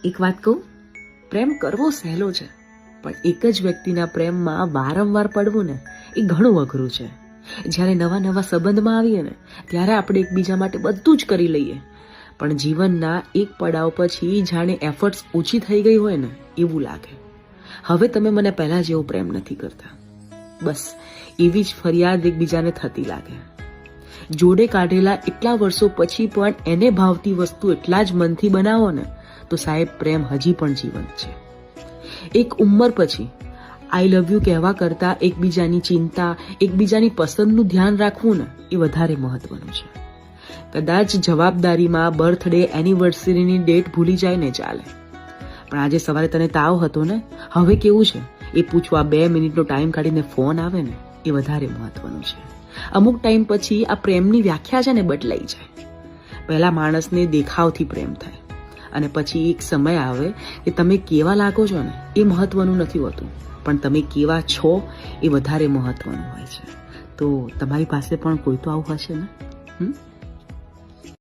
એક વાત કહું, પ્રેમ કરવો સહેલો છે, પણ એક જ વ્યક્તિના પ્રેમમાં વારંવાર પડવું ને એ ઘણું અઘરું છે. જ્યારે નવા નવા સંબંધમાં આવીએ ને ત્યારે આપણે એકબીજા માટે બધું જ કરી લઈએ, પણ જીવનના એક પડાવ પછી જાણે એફર્ટ્સ ઓછી થઈ ગઈ હોય ને એવું લાગે. હવે તમે મને પહેલા જેવો પ્રેમ નથી કરતા, બસ એવી જ ફરિયાદ એકબીજાને થતી લાગે. જોડે કાઢેલા એટલા વર્ષો પછી પણ એને ભાવતી વસ્તુ એટલા જ મનથી બનાવો ને તો સાહેબ પ્રેમ હજી પણ જીવંત છે. એક ઉંમર પછી આઈ લવ યુ કહેવા કરતા એકબીજાની ચિંતા, એકબીજાની પસંદનું ધ્યાન રાખવું ને એ વધારે મહત્વનું છે. કદાચ જવાબદારીમાં બર્થડે, એનિવર્સરીની ડેટ ભૂલી જાય ને ચાલે, પણ આજે સવારે તને તાવ હતો ને, હવે કેવું છે એ પૂછવા 2 મિનિટનો ટાઈમ કાઢીને ફોન આવે ને એ વધારે મહત્વનું છે. અમુક ટાઈમ પછી આ પ્રેમની વ્યાખ્યા છે ને બદલાઈ જાય. પહેલા માણસને દેખાવથી પ્રેમ થાય અને પછી એક સમય આવે કે તમે કેવા લાગો છો ને એ મહત્વનું નથી હોતું, પણ તમે કેવા છો એ વધારે મહત્વનું હોય છે. તો તમારી પાસે પણ કોઈ તો આવું હશે ને.